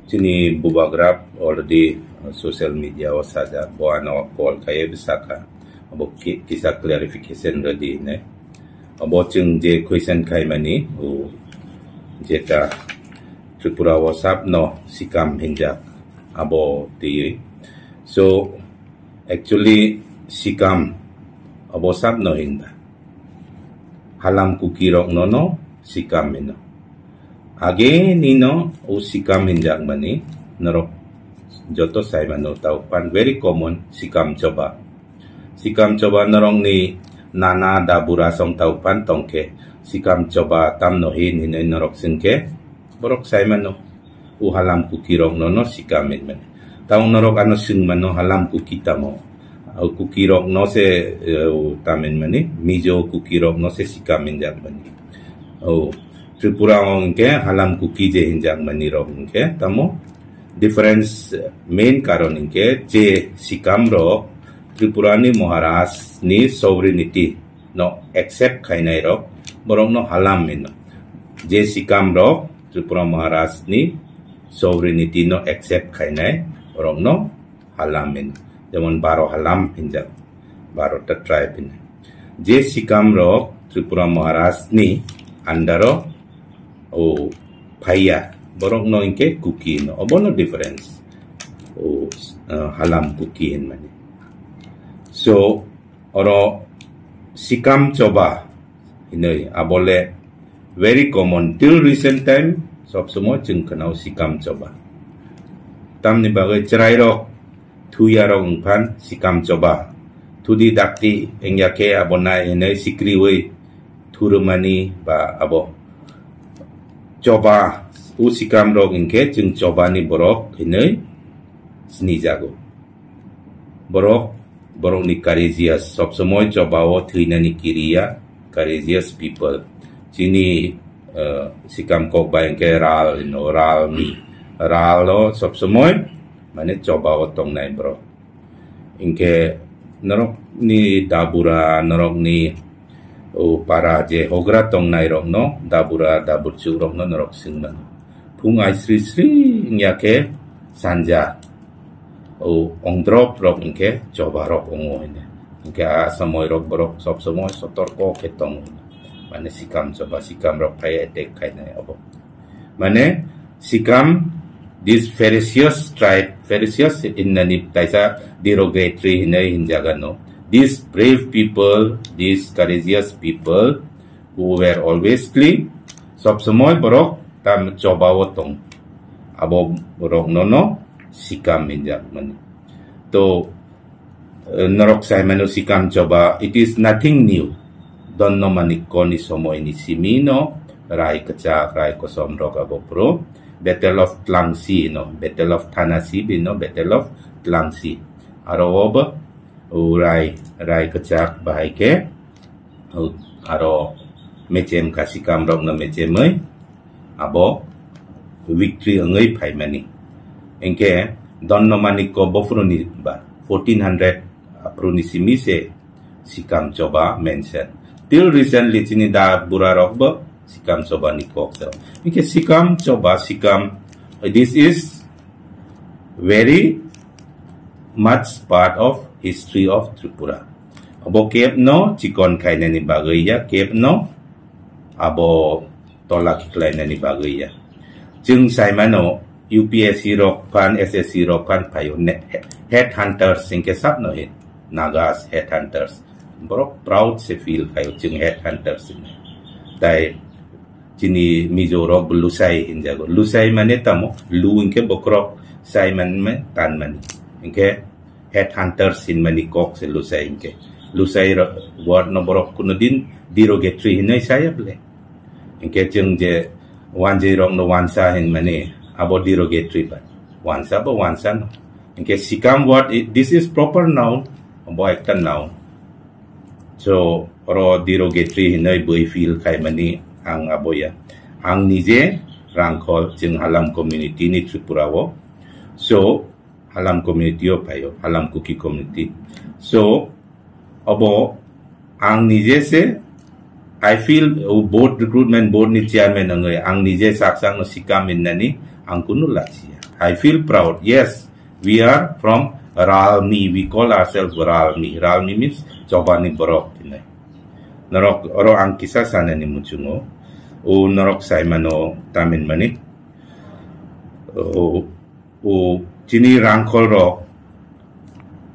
Sini bubagrab already social media saja buano call kaya bisa ka abo kisah clarification ready ne abo chung je question kai mani o jeta Tripura WhatsApp no sikam hinjak abo ti so actually sikam abo sab no hinda halam kukirok no sikam no age nino o sikam hinjak mani narok joto sai mano tau pan very common sikam coba narong ni nana dabura song tau pan tongke sikam coba tam no hin hinay narok singke borok sai mano u halam kukirok no sikam men tau narok ano sing mano halam kukita mo au kukirok no se tamen mani mijo kukirok no se sikam hinjak mani o Tripura ke halam kuki je hinjak mani rok ke tamo difference main karon ke je sikam ro Tripura ni Maharashtra ni sovereignty no accept khainai ro borong no halam min je sikam ro Tripura Maharashtra ni sovereignty no accept khainai borong no halam min jemon baro halam hinjak baro ta tribe in je sikam ro Tripura Maharashtra ni andaro o phaya borok no inke kuki no obono difference o halam kuki in mani so oro sikam coba ini abole very common till recent time sob semua jeng kenal sikam coba tam ni bagai cerai rok tu ya rok pan sikam coba tu di dakti engyake abona ini sikriwe turumani ba abo coba usikam rok inke jeng coba ni borok ini seni jago borok ni Carizias sob semua coba wo trina ni kiria Carizias people sini sikam kok ba inke ral no ral mi ral lo sob semua mane coba wo tong nai bro inke norok ni dabura norok ni o para je hogra tong nai rok no dabur chu rok no norok singman phung ai sri nyake sanja o ongdrop rok inke coba rok ongo ine inke samoy rok borok sob samoy sotor ko ketong mane sikam coba sikam rok kai attack kai nai abo mane sikam this Pharisee tribe Pharisee in nani taisa derogatory hinai hinjaga no these brave people, these courageous people who were always clean, sob semoy borok tam coba wotong, abo borok nono sikam minjak mani. To norok say manu sikam coba, it is nothing new. Don no maniko ni somoy ni simino, rai kecak, rai kosom rok abo pro, Battle of Tlangsi, no, Battle of Thanasi, no, Battle of Tlangsi. Arowoba, rai kecak bahai ke aro mecem kasih kamrok na mecem abo victory ngai phai mani engke don no mani ko bofruni ba 1400 apruni simi se sikam coba mention till recently chini da burarok ba sikam coba ni kok so engke sikam coba sikam this is very much part of history of Tripura. Abo kep no cikon kai nani bagay ya kep no abo tolak klay nani bagay ya. Jung sai mano UPSC rok pan SSC rok pan payo headhunters singke sab no hit Nagas headhunters. Borok proud se feel kayo jung headhunters ini. Dai jini mizo rok lusai hinjago. Lusai mane tamo lu inke bokrok sai man me tan mani. Inke headhunters in mani kok se lusai inke lusai word no borok kuno din derogatory hinai saya ble inke jeng je wanje rong no wansa hin mani abo derogatory ba wansa no inke sikam word this is proper noun abo ekta noun so ro derogatory hinai boy feel kai mani ang aboya ang nije rangkol jeng halam community ni Tripura wo so halam community o payo halam kuki community so abo ang nije se I feel board recruitment board ni chairman ang nije saksang no sikam in nani ang kuno lachi I feel proud. Yes, we are from Ralmi. We call ourselves Ralmi. Ralmi means Chobani Borok. Narok oro ang kisah sana ni mucungo. O narok sa mano tamin mani. O chini rangkol ro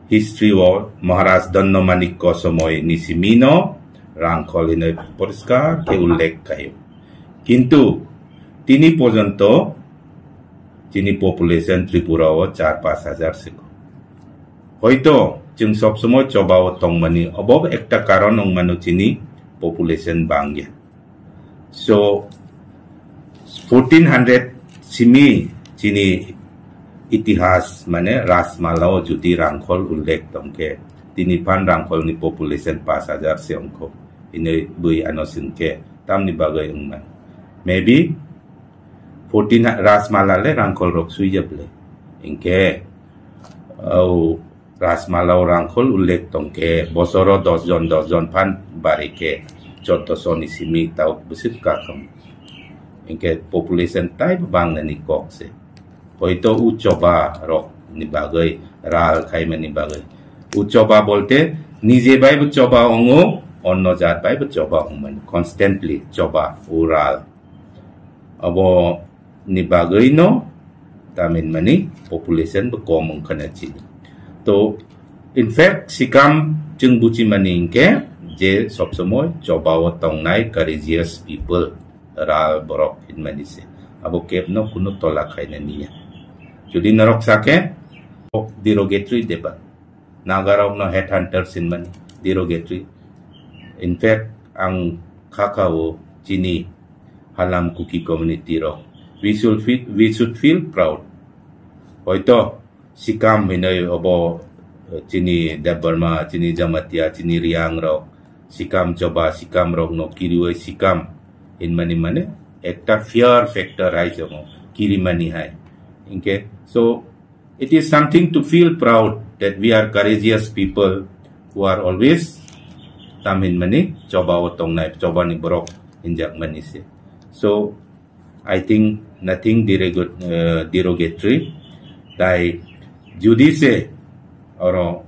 history o Maharaj Danno Manik ko somoy ni Simino rangkol inoy poriskar ke ullek kayo. Kintu tini porjonto chini population Tripura o 4-5 হাজার siko. Hoito जों सब समय चबाओ तंग money अब एकटा कारण नंग मानो चिनी population बांग्या so 1400 सिमी चिनी इतिहास माने रासमालाओ जुदी रांखल उल्लेख तंके तिनी पान रांखल नि population 5,000 से अंको इने बुई अनोसिनके तामनि बागै उंगमान maybe 14 रासमाला ले रांखल रोक सुइजबले इनके औ Rasmalau rangkol ullek tongke bosoro 10 jon pan barike 14 ni simi tau besit kakam ingke population tai bang ni kok se hoito u coba rok ni bagai ral khai mani bagai u coba bolte nije bai bu coba ongo onno jat bai bu coba ongman constantly coba ural abo ni bagai no tamin mani population bu komong kana chini तो in fact सिकाम जों बुची मनिंके जे सब समय चबाओ तंगनाय courageous people राल बरक हिनमानि से अब केबनो कुनो तला खायना निया जुदि नरक साके derogatory देबा नागाराव न हेड हंटर सिनमानि derogatory इनफैक्ट आं खाखाओ चिनी हालाम कुकी कम्युनिटी रो we should feel proud होयतो Sikam hinay obo chini Debarma, chini Jamatia, chini Riang rok, Sikam coba, Sikam rok no kiriwe Sikam in mani mane, ekta fear factor hai jomo, kiri mani hai. Okay, so it is something to feel proud that we are courageous people who are always tamin mani, coba otong naik, coba ni borok injak mani se. So I think nothing derogatory. Dai Judice oro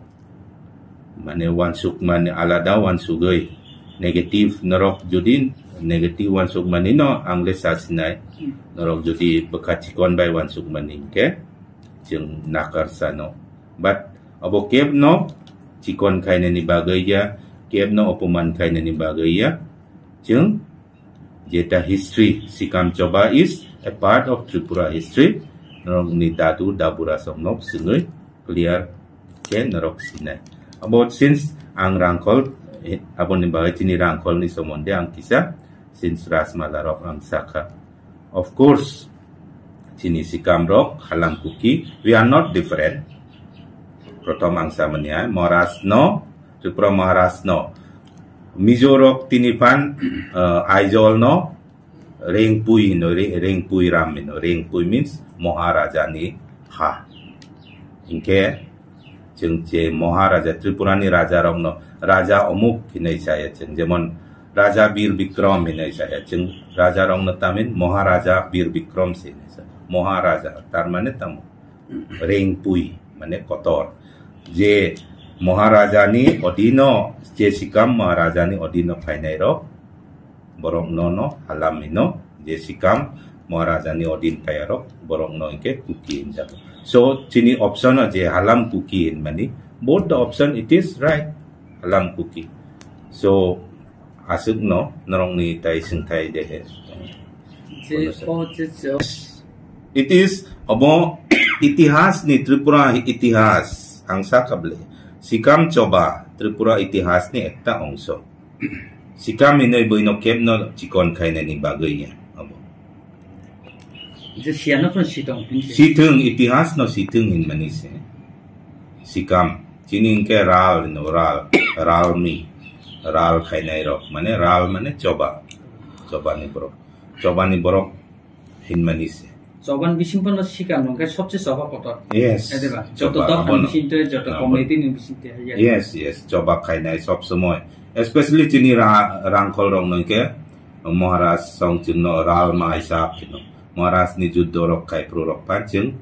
mane wansuk mane alada wansugoi negatif norok judin negatif wansuk mane no angles sasinai norok judi bekachikon bai wansuk mane ke jeng nakar sano but abo keb no chikon kaina ni bagaya keb no opoman kaina ni bagaya jeng jeta history sikam coba is a part of Tripura history Norok ni dadu dabura somnop sungui clear ke norok sinai. About since ang rangkol abon ni bagay chini rangkol ni somonde ang kisah since rasmala rok ang saka. Of course chini sikam rok halam kuki we are not different. Protom ang samanya moras no Tripura Maharas no Mizorok tinipan Aizol no Rengpui no Rengpui ram no Rengpui means Maharaja ni ha ingke jengje Maharaja Tripura ni raja rong no raja omuk hinai saya jeng jemon raja Bir Bikram hinai saya jeng raja rong no tamin Maharaja Bir Bikram se Maharaja tar mane tamu Rengpui mane kotor je Maharaja ni odino je sikam Maharaja ni odino phainai ro borong no halam ino je sikam Maharaja ni odin kayarok borong no inke kukiin jago. So chini option je halam kukiin mani both the option it is right halam kuki. So asuk no narong ni tai sing tai dehe. It is abo itihas ni Tripura itihas angsa kable sikam coba Tripura itihas ni ekta ongso. Sikam inoy boino keb no chikon kaina ni bagay ya. Situng itihas no situng in manise. Sikam chining ke ral no ral mi ral kainai rok mane ral mane coba ni borok hin manise. Coban bisimpan no sikam no ke sobche coba kotor. Yes. Joto dok bisinte joto community ni bisinte. Yes coba kainai sob semoy. Especially chini rangkol rong no ke Maharaj song chino ral mai sap chino. Maharaj ni judorok kai prorok panjang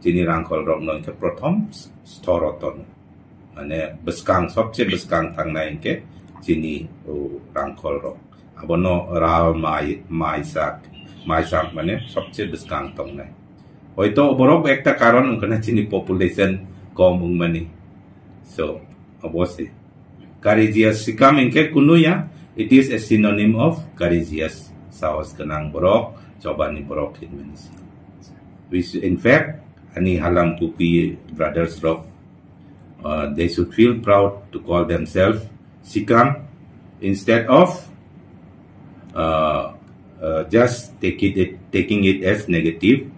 Chini Rangkol Rock no ke prothom storoton. Mane beskang sobche beskang thang na inke chini Rangkol Rock. Abono ral maisak mane sobche beskang tong na. Hoito borok ekta karon ungkana chini population kom ungmani. So obose courageous sikam inke kunuya, it is a synonym of courageous. Sawas kenang borok coba ni borok hitmanis. In fact, ani halam kupi brothers rock, they should feel proud to call themselves Sikam instead of just taking it as negative.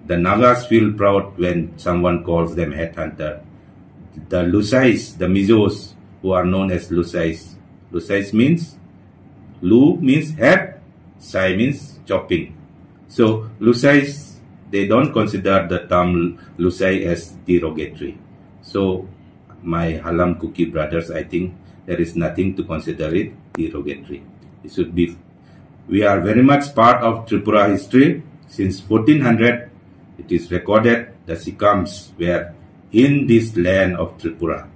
The Nagas feel proud when someone calls them headhunter. The Lusais, the Mizos, who are known as Lusais. Lusais means, Lu means head, Sai means chopping. So Lusais, they don't consider the term Lusai as derogatory. So my Halam Kuki brothers, I think there is nothing to consider it derogatory. It should be. We are very much part of Tripura history. Since 1400, it is recorded the Sikams were in this land of Tripura.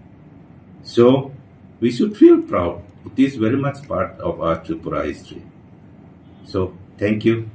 So we should feel proud. It is very much part of our Tripura history. So thank you.